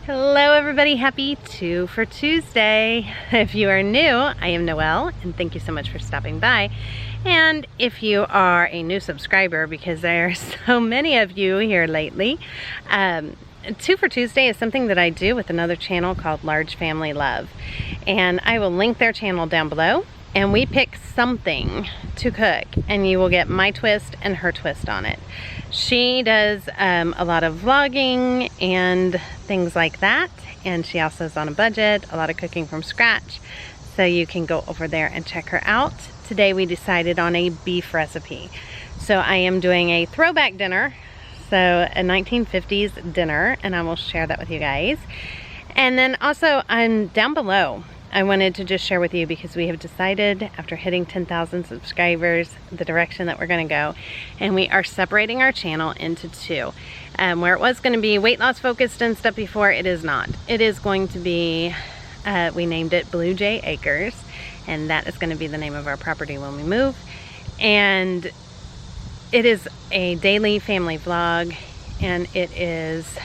Hello everybody, happy Two for Tuesday. If you are new, I am Noel and thank you so much for stopping by. And if you are a new subscriber, because there are so many of you here lately, Two for Tuesday is something that I do with another channel called Large Family Love. And I will link their channel down below. And we pick something to cook and you will get my twist and her twist on it. She does a lot of vlogging and things like that. And she also is on a budget, a lot of cooking from scratch. So you can go over there and check her out. Today we decided on a beef recipe. So I am doing a throwback dinner. So a 1950s dinner, and I will share that with you guys. And then also I'm down below. I wanted to just share with you because we have decided after hitting 10,000 subscribers the direction that we're going to go, and we are separating our channel into two. Where it was going to be weight loss focused and stuff before, it is not. It is going to be, we named it Blue Jay Acres, and that is going to be the name of our property when we move. And it is a daily family vlog, and it is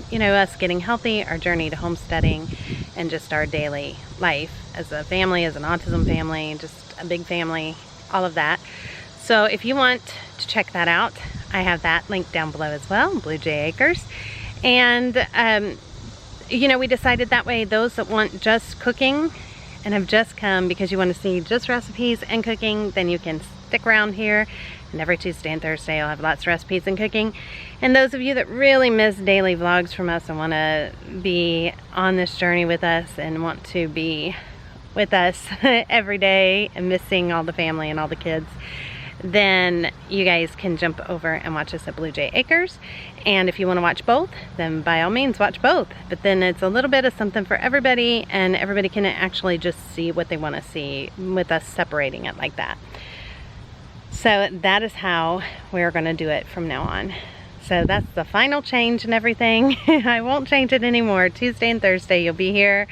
you know, us getting healthy, our journey to homesteading, and just our daily life as a family, as an autism family, just a big family, all of that. So if you want to check that out, I have that linked down below as well, Blue Jay Acres. And you know, we decided that way those that want just cooking and have just come because you want to see just recipes and cooking, then you can stick around here. And every Tuesday and Thursday I'll have lots of recipes and cooking. And those of you that really miss daily vlogs from us and want to be on this journey with us and want to be with us every day and missing all the family and all the kids, then you guys can jump over and watch us at Blue Jay Acres. And if you want to watch both, then by all means watch both. But then it's a little bit of something for everybody, and everybody can actually just see what they want to see with us separating it like that. So that is how we're going to do it from now on. So that's the final change and everything. I won't change it anymore. Tuesday and Thursday you'll be here.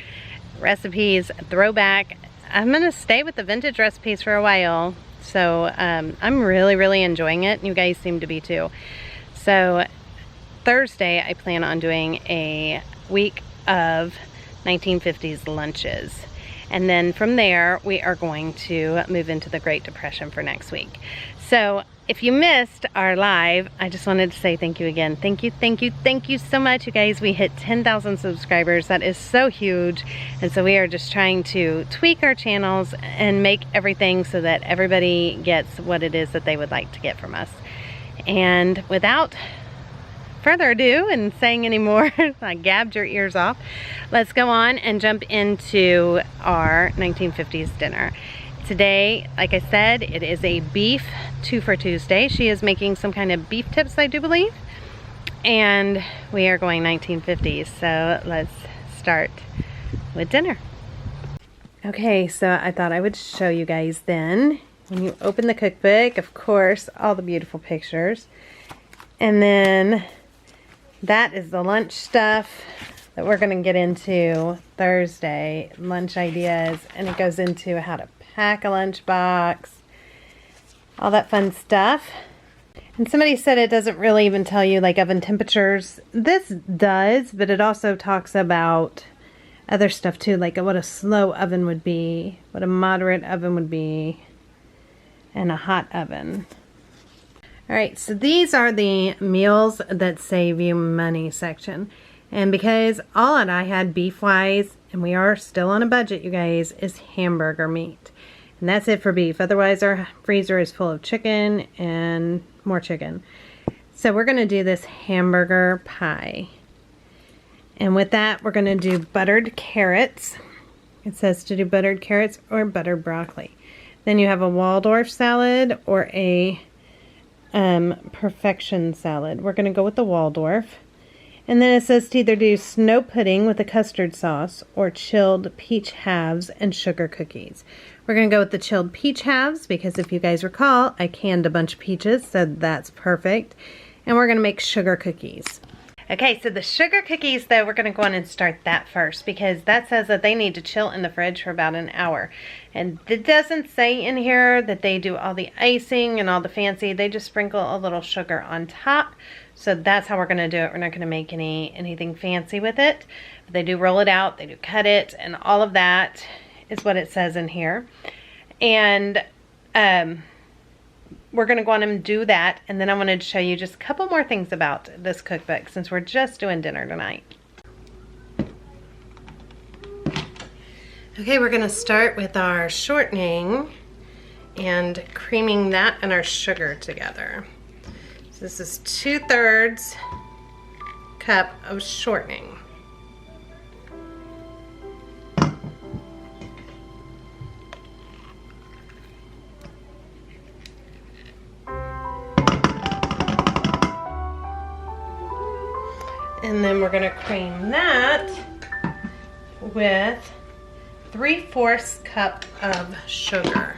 Recipes, throwback. I'm going to stay with the vintage recipes for a while. So I'm really enjoying it. You guys seem to be too. So Thursday I plan on doing a week of 1950s lunches. And then from there, we are going to move into the Great Depression for next week. So if you missed our live, I just wanted to say thank you again. Thank you so much, you guys. We hit 10,000 subscribers. That is so huge. And so we are just trying to tweak our channels and make everything so that everybody gets what it is that they would like to get from us. And without further ado and saying any more, I gabbed your ears off. Let's go on and jump into our 1950s dinner. Today, like I said, it is a beef Two for Tuesday. She is making some kind of beef tips, I do believe. And we are going 1950s, so let's start with dinner. Okay, so I thought I would show you guys then. When you open the cookbook, of course, all the beautiful pictures. And then that is the lunch stuff that we're going to get into Thursday, lunch ideas, and it goes into how to pack a lunch box, all that fun stuff. And somebody said it doesn't really even tell you like oven temperatures. This does, but it also talks about other stuff too, like what a slow oven would be, what a moderate oven would be, and a hot oven. Alright, so these are the meals that save you money section. And because all that I had beef-wise, and we are still on a budget, you guys, is hamburger meat. And that's it for beef. Otherwise, our freezer is full of chicken and more chicken. So we're going to do this hamburger pie. And with that, we're going to do buttered carrots. It says to do buttered carrots or buttered broccoli. Then you have a Waldorf salad or a perfection salad. We're going to go with the Waldorf. And then it says to either do snow pudding with a custard sauce or chilled peach halves and sugar cookies. We're going to go with the chilled peach halves because if you guys recall, I canned a bunch of peaches, so that's perfect. And we're going to make sugar cookies. Okay, so the sugar cookies, though, we're going to go on and start that first because that says that they need to chill in the fridge for about an hour. And it doesn't say in here that they do all the icing and all the fancy. They just sprinkle a little sugar on top. So that's how we're going to do it. We're not going to make anything fancy with it. But they do roll it out, they do cut it, and all of that is what it says in here. And we're going to go on and do that, and then I wanted to show you just a couple more things about this cookbook since we're just doing dinner tonight. Okay, we're going to start with our shortening and creaming that and our sugar together. So this is 2/3 cup of shortening. And then we're going to cream that with 3/4 cup of sugar.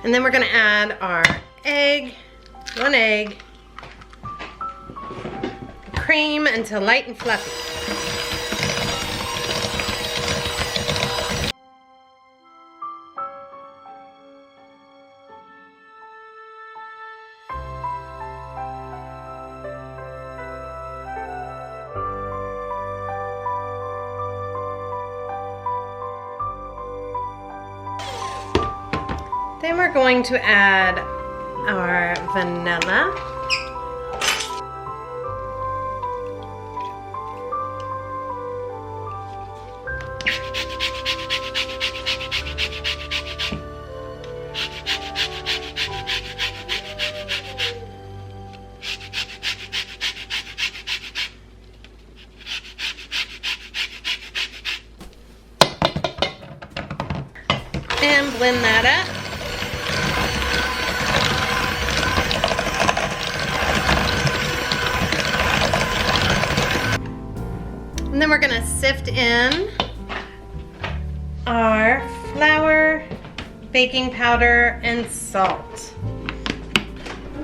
And then we're going to add our egg, 1 egg, cream until light and fluffy. Then we're going to add our vanilla. And blend that up. And then we're going to sift in our flour, baking powder, and salt.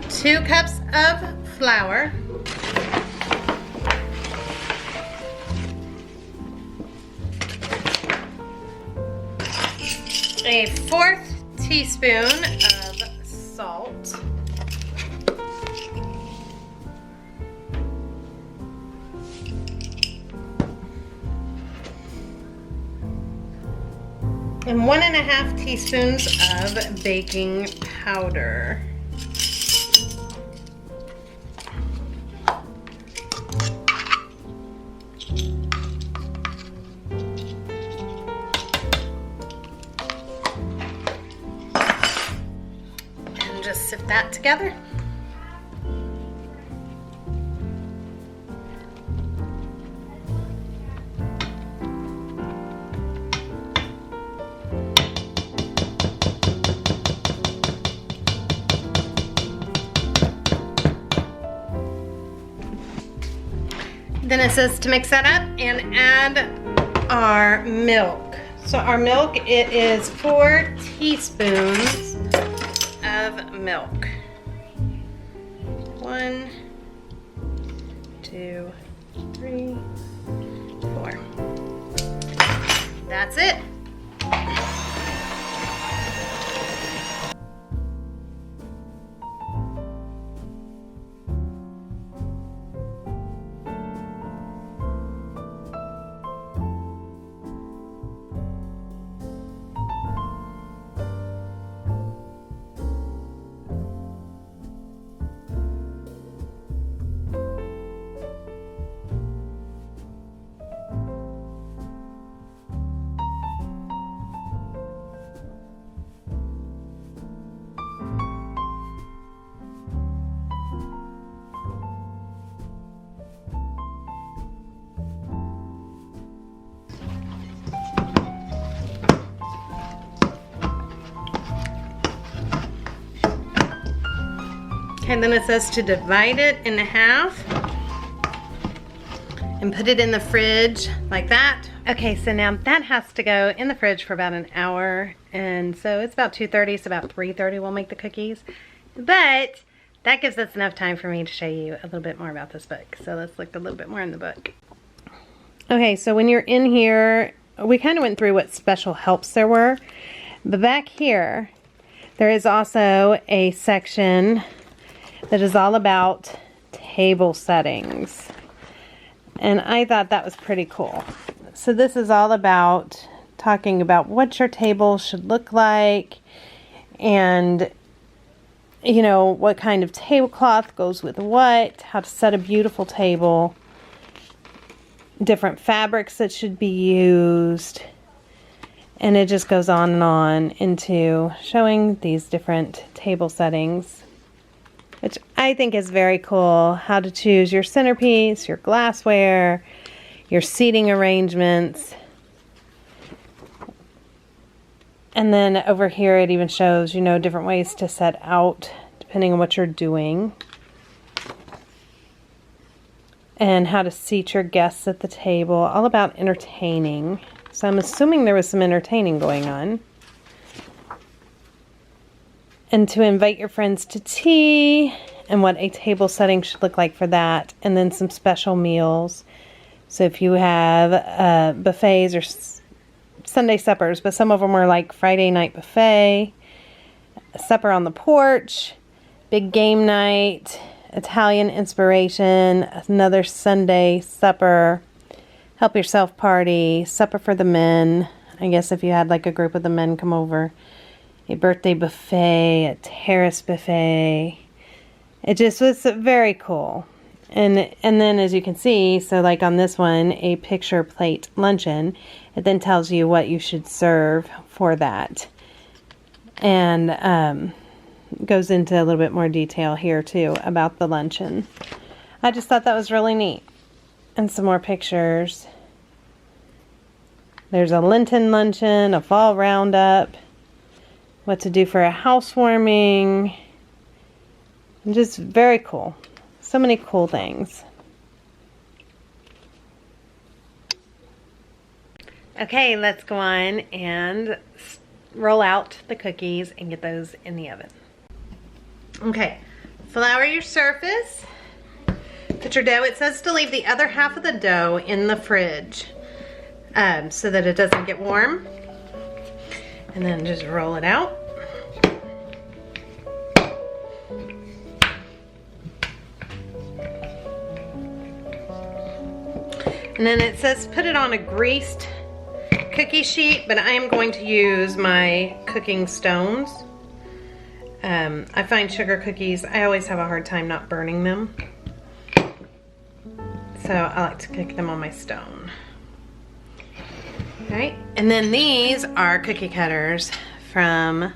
2 cups of flour. A 1/4 teaspoon of salt. And 1½ teaspoons of baking powder. And just sift that together. Then it says to mix that up and add our milk. So our milk, it is 4 teaspoons of milk. 1, 2, 3, 4. That's it. Okay, then it says to divide it in half and put it in the fridge like that. Okay, so now that has to go in the fridge for about an hour, and so it's about 2:30, so about 3:30 we'll make the cookies. But that gives us enough time for me to show you a little bit more about this book. So let's look a little bit more in the book. Okay, so when you're in here, we kind of went through what special helps there were, but back here there is also a section that is all about table settings. And I thought that was pretty cool. So this is all about talking about what your table should look like, and you know, what kind of tablecloth goes with what, how to set a beautiful table, different fabrics that should be used, and it just goes on into showing these different table settings, which I think is very cool. How to choose your centerpiece, your glassware, your seating arrangements. And then over here it even shows, you know, different ways to set out depending on what you're doing. And how to seat your guests at the table. All about entertaining. So I'm assuming there was some entertaining going on. And to invite your friends to tea, and what a table setting should look like for that. And then some special meals. So if you have buffets or Sunday suppers, but some of them are like Friday night buffet, a supper on the porch, big game night, Italian inspiration, another Sunday supper, help yourself party, supper for the men. I guess if you had like a group of the men come over, a birthday buffet, a terrace buffet. It just was very cool. And then as you can see, so like on this one, a picture plate luncheon, it then tells you what you should serve for that. And goes into a little bit more detail here too about the luncheon. I just thought that was really neat. And some more pictures. There's a Lenten luncheon, a fall roundup, what to do for a housewarming. And just very cool. So many cool things. Okay, let's go on and roll out the cookies and get those in the oven. Okay, flour your surface. Put your dough. It says to leave the other half of the dough in the fridge so that it doesn't get warm. And then just roll it out. And then it says put it on a greased cookie sheet, but I am going to use my cooking stones. I find sugar cookies, I always have a hard time not burning them. So I like to cook them on my stone. Alright, and then these are cookie cutters from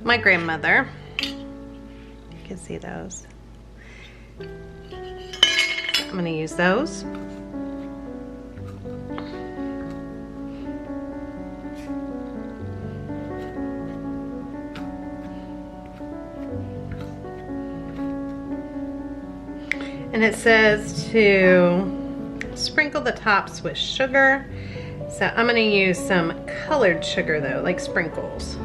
my grandmother. You can see those. I'm going to use those. And it says to sprinkle the tops with sugar. So I'm going to use some colored sugar though, like sprinkles.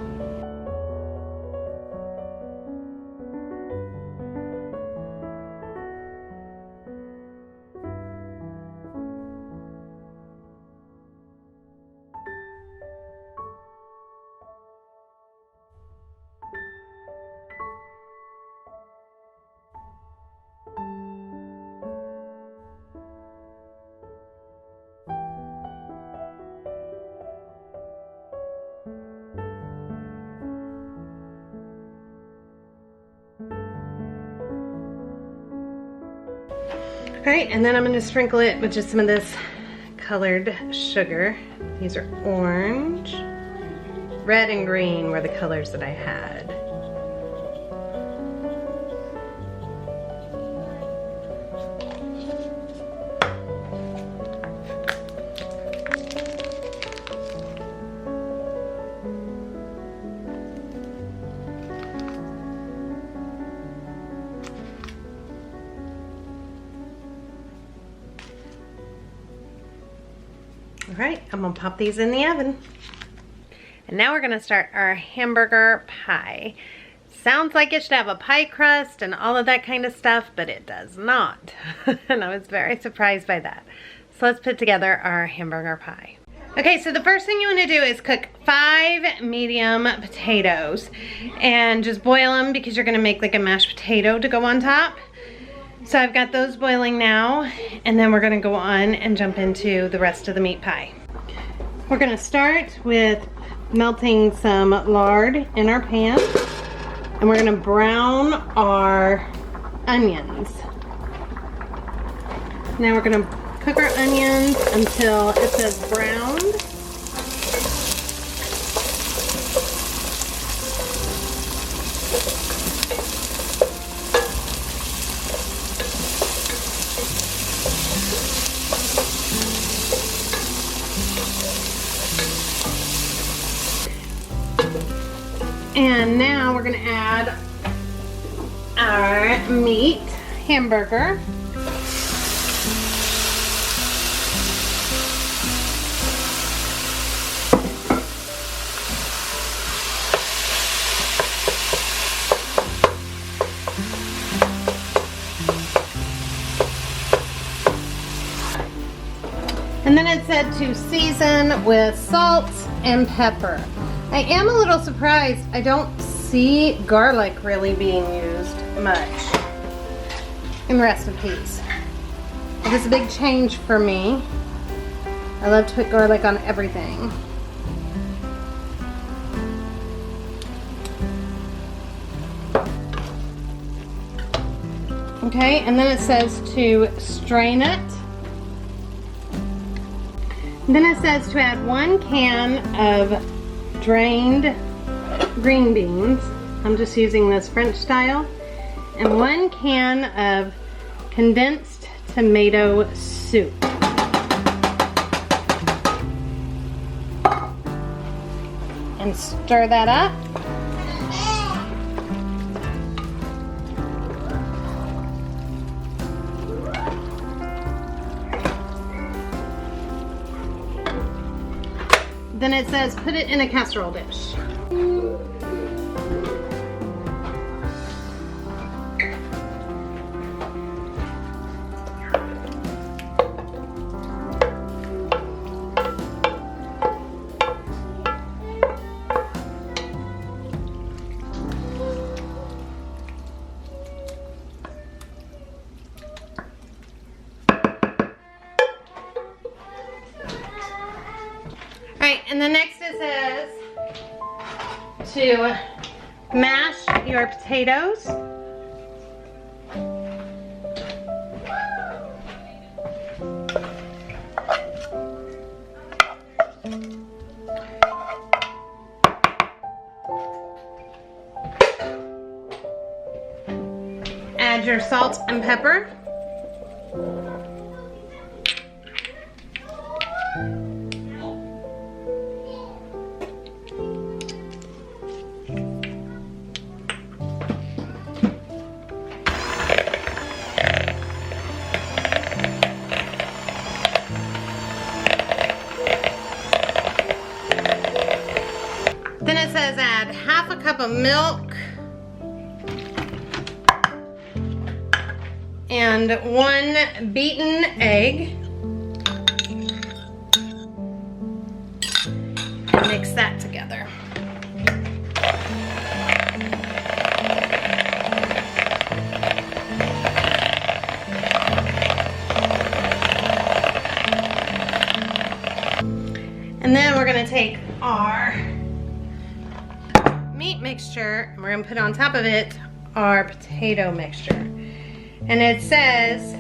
Alright, and then I'm going to sprinkle it with just some of this colored sugar. These are orange. Red and green were the colors that I had. All right, I'm gonna pop these in the oven. And now we're gonna start our hamburger pie. Sounds like it should have a pie crust and all of that kind of stuff, but it does not. And I was very surprised by that. So let's put together our hamburger pie. Okay, so the first thing you want to do is cook 5 medium potatoes and just boil them because you're going to make like a mashed potato to go on top. So I've got those boiling now, and then we're going to go on and jump into the rest of the meat pie. We're going to start with melting some lard in our pan, and we're going to brown our onions. Now we're going to cook our onions until it says browned. And now we're going to add our meat hamburger. And then it said to season with salt and pepper. I am a little surprised. I don't see garlic really being used much in recipes. It is a big change for me. I love to put garlic on everything. Okay, and then it says to strain it. And then it says to add 1 can of drained green beans. I'm just using this French style. And 1 can of condensed tomato soup. And stir that up. Then it says put it in a casserole dish. And the next it says to mash your potatoes. Add your salt and pepper. Then it says add half a cup of milk and 1 beaten egg. And mix that together. And then we're going to take our meat mixture and we're going to put on top of it our potato mixture. And it says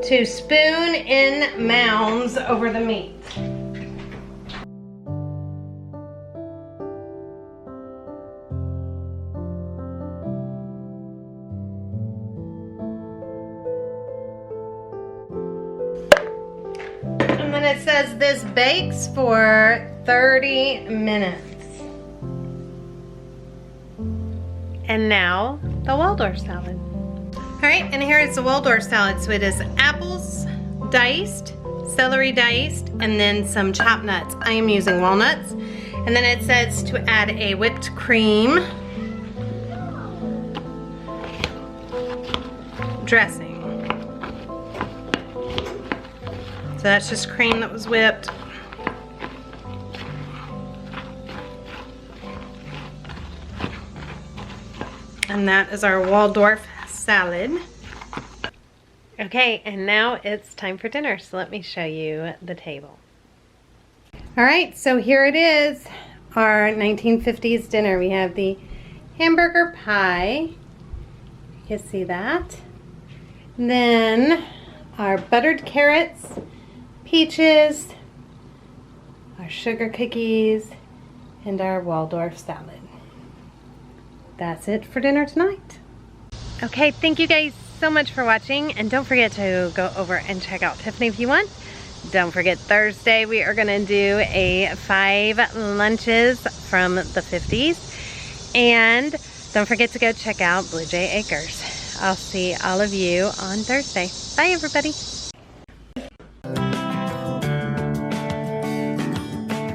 to spoon in mounds over the meat. And then it says this bakes for 30 minutes. And now the Waldorf salad. All right, and here is the Waldorf salad. So it is apples diced, celery diced, and then some chopped nuts. I am using walnuts. And then it says to add a whipped cream dressing. So that's just cream that was whipped. And that is our Waldorf salad. Okay, and now it's time for dinner, so let me show you the table. All right, so here it is, our 1950s dinner. We have the hamburger pie. You can see that. And then our buttered carrots, peaches, our sugar cookies, and our Waldorf salad. That's it for dinner tonight. Okay, thank you guys so much for watching, and don't forget to go over and check out Tiffany if you want. Don't forget, Thursday we are gonna do a 5 lunches from the 50s, and don't forget to go check out Blue Jay Acres. I'll see all of you on Thursday. Bye everybody.